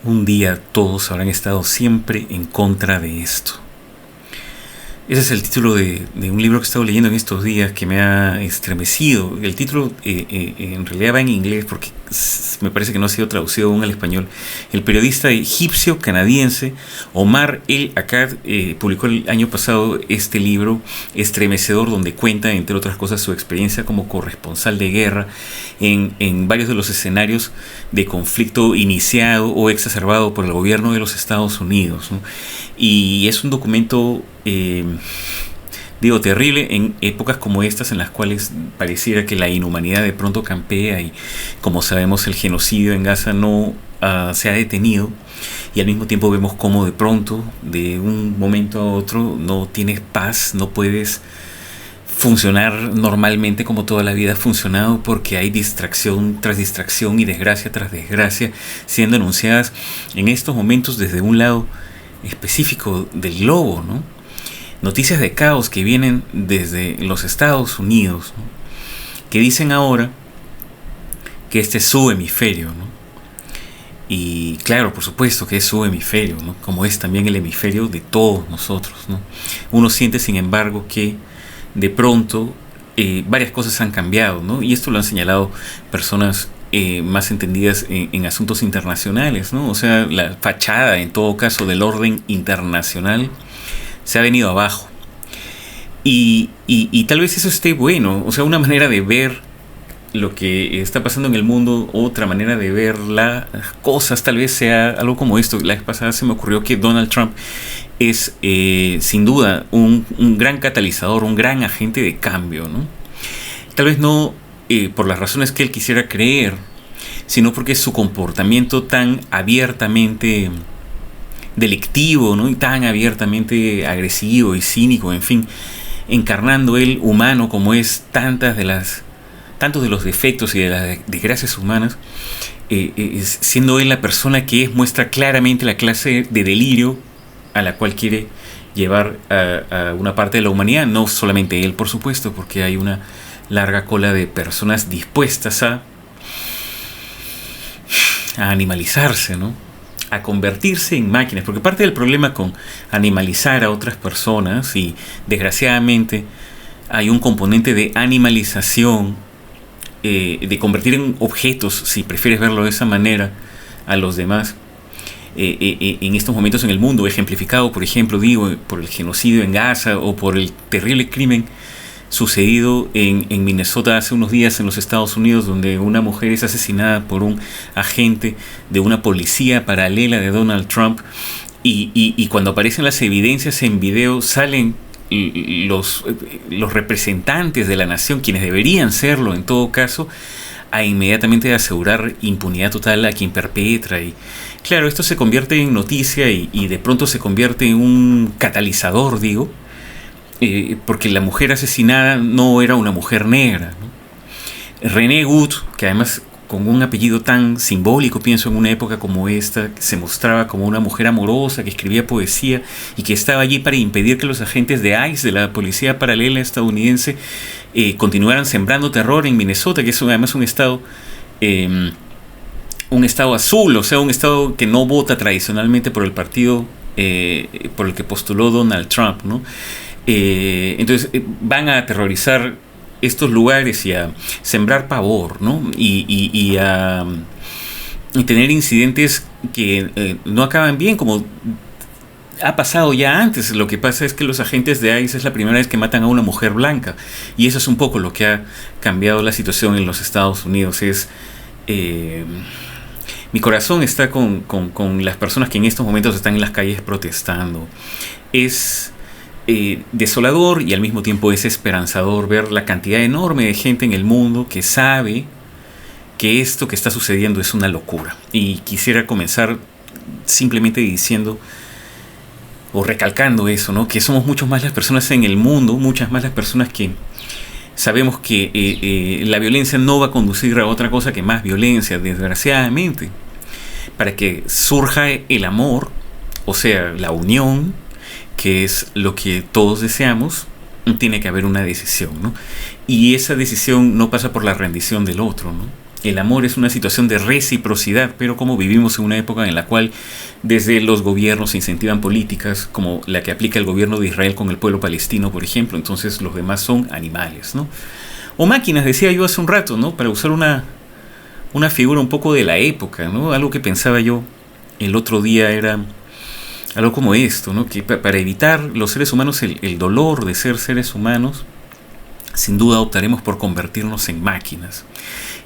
Un día todos habrán estado siempre en contra de esto. Ese es el título de un libro que he estado leyendo en estos días que me ha estremecido. El título en realidad va en inglés porque me parece que no ha sido traducido aún al español. El periodista egipcio-canadiense Omar El Akkad publicó el año pasado este libro estremecedor donde cuenta, entre otras cosas, su experiencia como corresponsal de guerra en varios de los escenarios de conflicto iniciado o exacerbado por el gobierno de los Estados Unidos, ¿no? Y es un documento, terrible en épocas como estas en las cuales pareciera que la inhumanidad de pronto campea y, como sabemos, el genocidio en Gaza no se ha detenido, y al mismo tiempo vemos cómo de pronto, de un momento a otro, no tienes paz, no puedes funcionar normalmente como toda la vida ha funcionado, porque hay distracción tras distracción y desgracia tras desgracia siendo anunciadas en estos momentos desde un lado específico del globo, ¿no? Noticias de caos que vienen desde los Estados Unidos, ¿no? Que dicen ahora que este es su hemisferio, ¿no? Y claro, por supuesto que es su hemisferio, ¿no? Como es también el hemisferio de todos nosotros, ¿no? Uno siente, sin embargo, que de pronto varias cosas han cambiado, ¿no? Y esto lo han señalado personas más entendidas en asuntos internacionales, ¿no? O sea, la fachada, en todo caso, del orden internacional se ha venido abajo. Y tal vez eso esté bueno, o sea, una manera de ver lo que está pasando en el mundo, otra manera de ver las cosas, tal vez sea algo como esto. La vez pasada se me ocurrió que Donald Trump es sin duda un gran catalizador, un gran agente de cambio, ¿no? Tal vez no por las razones que él quisiera creer, sino porque su comportamiento tan abiertamente delictivo, ¿no? Y tan abiertamente agresivo y cínico, en fin, encarnando él, humano como es, tantos de los defectos y de las desgracias humanas, siendo él la persona que es, muestra claramente la clase de delirio a la cual quiere llevar a una parte de la humanidad. No solamente él, por supuesto, porque hay una larga cola de personas dispuestas a animalizarse, ¿no? A convertirse en máquinas, porque parte del problema con animalizar a otras personas, y desgraciadamente hay un componente de animalización, de convertir en objetos, si prefieres verlo de esa manera, a los demás, en estos momentos en el mundo, ejemplificado, por ejemplo, por el genocidio en Gaza o por el terrible crimen sucedido en Minnesota hace unos días en los Estados Unidos, donde una mujer es asesinada por un agente de una policía paralela de Donald Trump, y cuando aparecen las evidencias en video salen los representantes de la nación, quienes deberían serlo en todo caso, a inmediatamente asegurar impunidad total a quien perpetra. Y claro, esto se convierte en noticia y de pronto se convierte en un catalizador, porque la mujer asesinada no era una mujer negra, ¿no? Renee Wood, que además con un apellido tan simbólico, pienso, en una época como esta, se mostraba como una mujer amorosa que escribía poesía y que estaba allí para impedir que los agentes de ICE, de la policía paralela estadounidense, continuaran sembrando terror en Minnesota, que es además un estado azul, o sea, un estado que no vota tradicionalmente por el partido por el que postuló Donald Trump, ¿no? Entonces van a aterrorizar estos lugares y a sembrar pavor, ¿no? Y tener incidentes que no acaban bien, como ha pasado ya antes. Lo que pasa es que los agentes de ICE es la primera vez que matan a una mujer blanca, y eso es un poco lo que ha cambiado la situación en los Estados Unidos. Mi corazón está con las personas que en estos momentos están en las calles protestando. Es desolador y al mismo tiempo es esperanzador ver la cantidad enorme de gente en el mundo que sabe que esto que está sucediendo es una locura. Y quisiera comenzar simplemente diciendo o recalcando eso, ¿no? Que somos muchas más las personas en el mundo, muchas más las personas que sabemos que la violencia no va a conducir a otra cosa que más violencia, desgraciadamente. Para que surja el amor, o sea, la unión, que es lo que todos deseamos, tiene que haber una decisión, ¿no? Y esa decisión no pasa por la rendición del otro, ¿no? el amor es una situación de reciprocidad, pero como vivimos en una época en la cual desde los gobiernos se incentivan políticas como la que aplica el gobierno de Israel con el pueblo palestino, por ejemplo, entonces los demás son animales, ¿no? O máquinas, decía yo hace un rato, ¿no? Para usar una figura un poco de la época, ¿no? Algo que pensaba yo el otro día era algo como esto, ¿no? Que para evitar los seres humanos el dolor de ser seres humanos, sin duda optaremos por convertirnos en máquinas.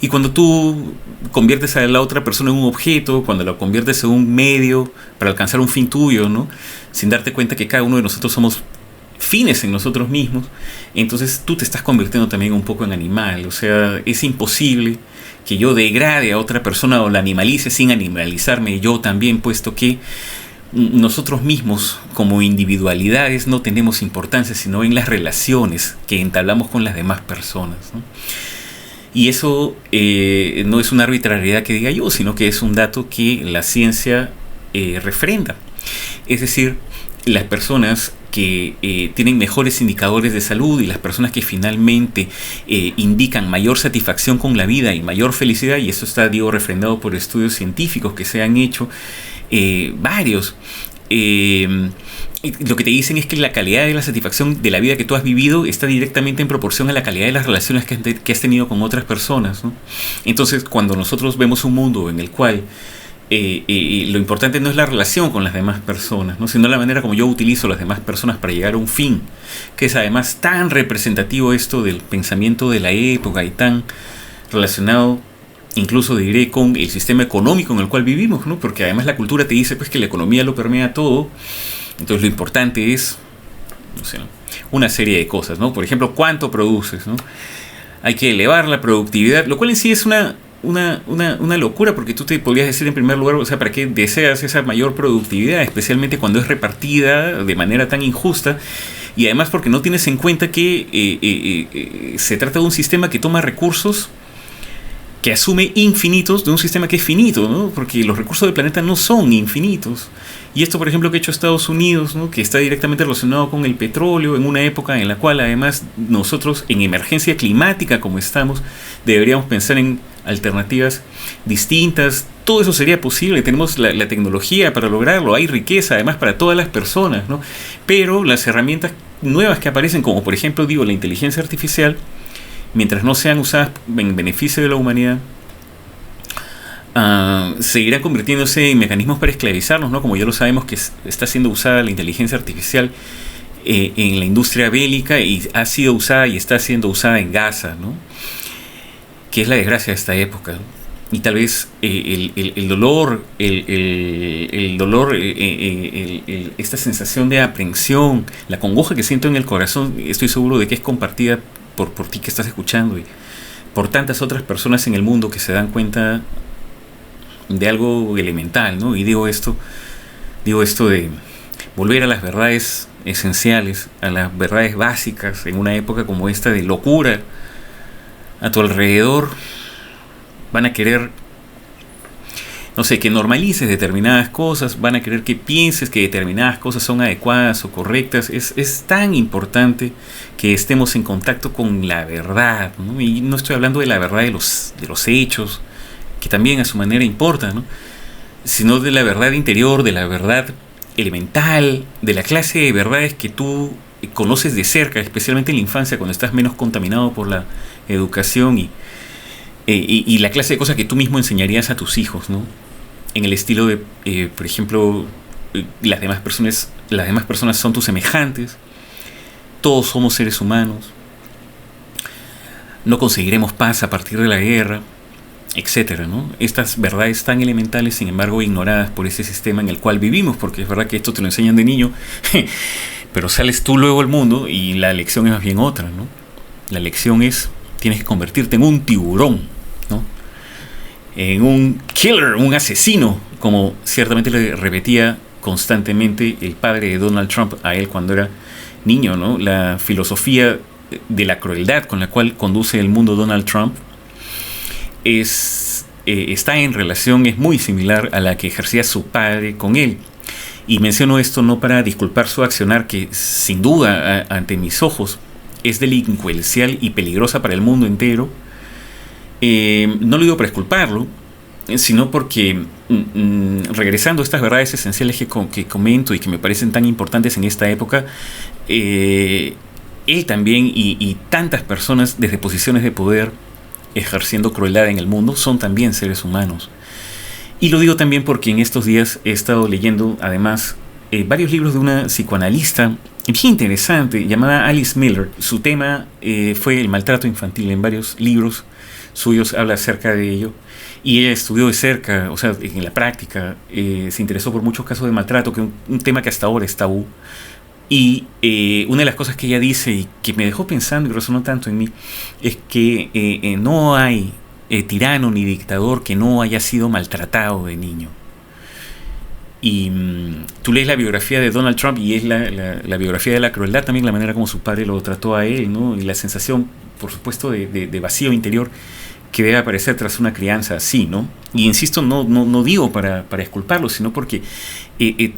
Y cuando tú conviertes a la otra persona en un objeto, cuando la conviertes en un medio para alcanzar un fin tuyo, ¿no? Sin darte cuenta que cada uno de nosotros somos fines en nosotros mismos, entonces tú te estás convirtiendo también un poco en animal. O sea, es imposible que yo degrade a otra persona o la animalice sin animalizarme yo también, puesto que nosotros mismos como individualidades no tenemos importancia sino en las relaciones que entablamos con las demás personas, ¿no? Y eso no es una arbitrariedad que diga yo, sino que es un dato que la ciencia refrenda. Es decir, las personas que tienen mejores indicadores de salud y las personas que finalmente indican mayor satisfacción con la vida y mayor felicidad, y eso está, digo, refrendado por estudios científicos que se han hecho, varios, lo que te dicen es que la calidad de la satisfacción de la vida que tú has vivido está directamente en proporción a la calidad de las relaciones que has tenido con otras personas, ¿no? Entonces, cuando nosotros vemos un mundo en el cual lo importante no es la relación con las demás personas, ¿no? Sino la manera como yo utilizo las demás personas para llegar a un fin, que es además tan representativo esto del pensamiento de la época y tan relacionado, incluso diré, con el sistema económico en el cual vivimos, ¿no? Porque además la cultura te dice pues que la economía lo permea todo. Entonces lo importante es, no sé, una serie de cosas, ¿no? Por ejemplo, cuánto produces, ¿no? Hay que elevar la productividad, lo cual en sí es una locura, porque tú te podrías decir en primer lugar, o sea, ¿para qué deseas esa mayor productividad? Especialmente cuando es repartida de manera tan injusta, y además porque no tienes en cuenta que se trata de un sistema que toma recursos que asume infinitos de un sistema que es finito, ¿no? Porque los recursos del planeta no son infinitos. Y esto, por ejemplo, que ha hecho Estados Unidos, ¿no? Que está directamente relacionado con el petróleo, en una época en la cual además nosotros, en emergencia climática como estamos, deberíamos pensar en alternativas distintas. Todo eso sería posible, tenemos la tecnología para lograrlo, hay riqueza además para todas las personas, ¿no? Pero las herramientas nuevas que aparecen, como por ejemplo, digo, la inteligencia artificial, mientras no sean usadas en beneficio de la humanidad, seguirán convirtiéndose en mecanismos para esclavizarnos, ¿no? Como ya lo sabemos que está siendo usada la inteligencia artificial en la industria bélica, y ha sido usada y está siendo usada en Gaza, ¿no? Que es la desgracia de esta época, ¿no? Y tal vez el dolor, esta sensación de aprensión, la congoja que siento en el corazón, estoy seguro de que es compartida por ti que estás escuchando y por tantas otras personas en el mundo que se dan cuenta de algo elemental, ¿no? Y digo esto de volver a las verdades esenciales, a las verdades básicas en una época como esta de locura. A tu alrededor van a querer, no sé, que normalices determinadas cosas, van a querer que pienses que determinadas cosas son adecuadas o correctas. Es tan importante que estemos en contacto con la verdad, ¿no? Y no estoy hablando de la verdad de los hechos, que también a su manera importa, ¿no? Sino de la verdad interior, de la verdad elemental, de la clase de verdades que tú conoces de cerca, especialmente en la infancia, cuando estás menos contaminado por la educación y la clase de cosas que tú mismo enseñarías a tus hijos, ¿no? En el estilo de, por ejemplo, las demás personas son tus semejantes, todos somos seres humanos, no conseguiremos paz a partir de la guerra, etcétera, ¿no? Estas verdades tan elementales, sin embargo, ignoradas por ese sistema en el cual vivimos, porque es verdad que esto te lo enseñan de niño, pero sales tú luego al mundo y la lección es más bien otra, ¿no? La lección es, tienes que convertirte en un tiburón, ¿no? En un killer, un asesino, como ciertamente le repetía constantemente el padre de Donald Trump a él cuando era niño, ¿no? La filosofía de la crueldad con la cual conduce el mundo Donald Trump está en relación, es muy similar a la que ejercía su padre con él. Y menciono esto no para disculpar su accionar, que sin duda ante mis ojos es delincuencial y peligrosa para el mundo entero, No lo digo para exculparlo, sino porque regresando a estas verdades esenciales que comento y que me parecen tan importantes en esta época, él también y tantas personas desde posiciones de poder ejerciendo crueldad en el mundo son también seres humanos. Y lo digo también porque en estos días he estado leyendo además varios libros de una psicoanalista bien interesante llamada Alice Miller. Su tema fue el maltrato infantil. En varios libros suyos habla acerca de ello. Y ella estudió de cerca, o sea, en la práctica, se interesó por muchos casos de maltrato, que es un tema que hasta ahora es tabú. Y una de las cosas que ella dice y que me dejó pensando y resonó tanto en mí es que no hay tirano ni dictador que no haya sido maltratado de niño. Y tú lees la biografía de Donald Trump y es la biografía de la crueldad, también la manera como su padre lo trató a él, ¿no? Y la sensación, por supuesto, de vacío interior que debe aparecer tras una crianza así, ¿no? Y insisto, no digo para exculparlo, sino porque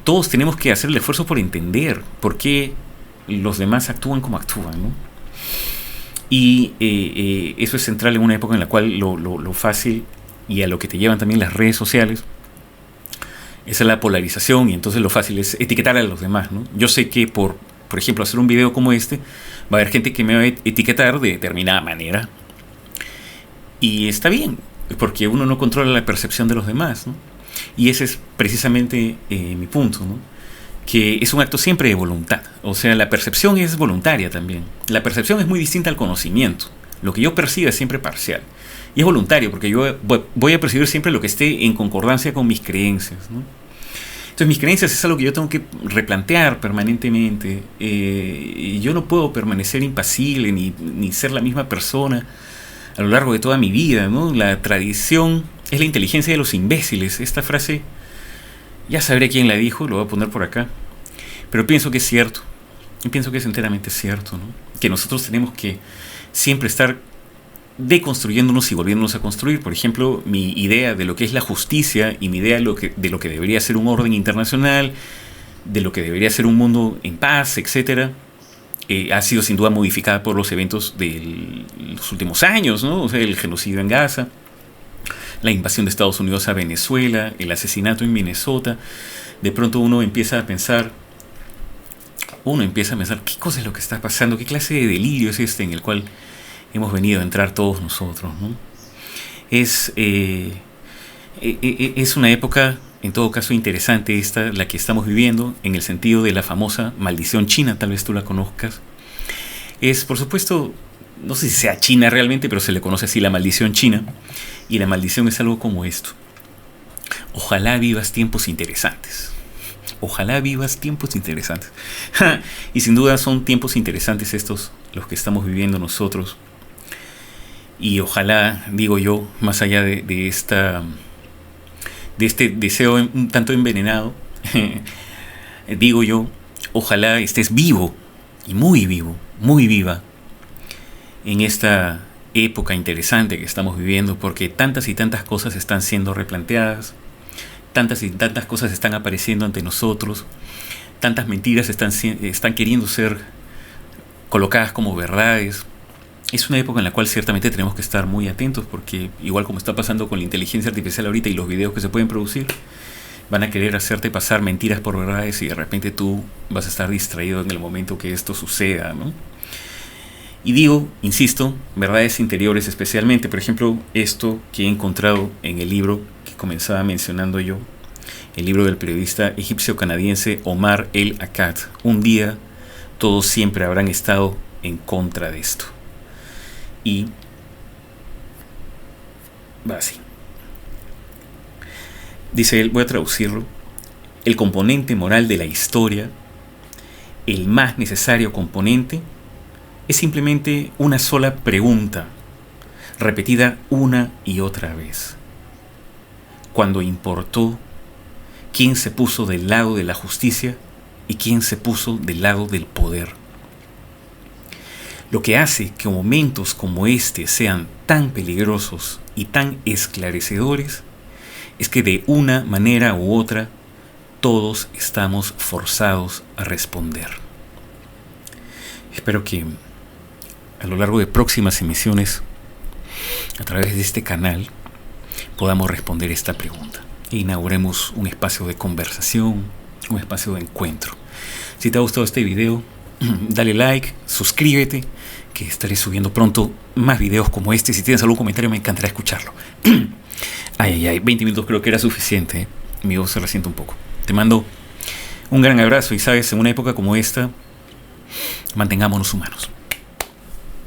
todos tenemos que hacer el esfuerzo por entender por qué los demás actúan como actúan, ¿no? Y eso es central en una época en la cual lo fácil y a lo que te llevan también las redes sociales, esa es la polarización, y entonces lo fácil es etiquetar a los demás, ¿no? Yo sé que por ejemplo, hacer un video como este, va a haber gente que me va a etiquetar de determinada manera. Y está bien, porque uno no controla la percepción de los demás, ¿no? Y ese es precisamente mi punto, ¿no? Que es un acto siempre de voluntad. O sea, la percepción es voluntaria también. La percepción es muy distinta al conocimiento. Lo que yo percibo es siempre parcial. Y es voluntario, porque yo voy a percibir siempre lo que esté en concordancia con mis creencias, ¿no? Entonces mis creencias es algo que yo tengo que replantear permanentemente. Y yo no puedo permanecer impasible ni ser la misma persona a lo largo de toda mi vida, ¿no? La tradición es la inteligencia de los imbéciles. Esta frase, ya sabré quién la dijo, lo voy a poner por acá. Pero pienso que es cierto. Y pienso que es enteramente cierto, ¿no? Que nosotros tenemos que siempre estar deconstruyéndonos y volviéndonos a construir. Por ejemplo, mi idea de lo que es la justicia y mi idea de lo que debería ser un orden internacional, de lo que debería ser un mundo en paz, etcétera, ha sido sin duda modificada por los eventos de los últimos años, ¿no? O sea, el genocidio en Gaza, la invasión de Estados Unidos a Venezuela, el asesinato en Minnesota. De pronto uno empieza a pensar, ¿qué cosa es lo que está pasando? ¿Qué clase de delirio es este en el cual hemos venido a entrar todos nosotros, ¿no? Es una época, en todo caso, interesante esta, la que estamos viviendo, en el sentido de la famosa maldición china, tal vez tú la conozcas. Es, por supuesto, no sé si sea china realmente, pero se le conoce así, la maldición china. Y la maldición es algo como esto: ojalá vivas tiempos interesantes. Ojalá vivas tiempos interesantes. Y sin duda son tiempos interesantes estos, los que estamos viviendo nosotros. Y ojalá, digo yo, más allá de este deseo un tanto envenenado, digo yo, ojalá estés vivo y muy viva en esta época interesante que estamos viviendo, porque tantas y tantas cosas están siendo replanteadas, tantas y tantas cosas están apareciendo ante nosotros, tantas mentiras están queriendo ser colocadas como verdades. Es una época en la cual ciertamente tenemos que estar muy atentos, porque igual como está pasando con la inteligencia artificial ahorita y los videos que se pueden producir, van a querer hacerte pasar mentiras por verdades y de repente tú vas a estar distraído en el momento que esto suceda, ¿no? Y digo, insisto, verdades interiores especialmente. Por ejemplo, esto que he encontrado en el libro que comenzaba mencionando yo, el libro del periodista egipcio-canadiense Omar El-Akkad. Un día todos siempre habrán estado en contra de esto. Y va así. Dice él, voy a traducirlo: el componente moral de la historia, el más necesario componente, es simplemente una sola pregunta, repetida una y otra vez. Cuando importó quién se puso del lado de la justicia y quién se puso del lado del poder. Lo que hace que momentos como este sean tan peligrosos y tan esclarecedores es que de una manera u otra todos estamos forzados a responder. Espero que a lo largo de próximas emisiones a través de este canal podamos responder esta pregunta e inauguremos un espacio de conversación, un espacio de encuentro. Si te ha gustado este video, dale like, suscríbete, que estaré subiendo pronto más videos como este. Si tienes algún comentario, me encantará escucharlo. 20 minutos creo que era suficiente, ¿eh? Mi voz se resiente un poco. Te mando un gran abrazo y sabes, en una época como esta, mantengámonos humanos.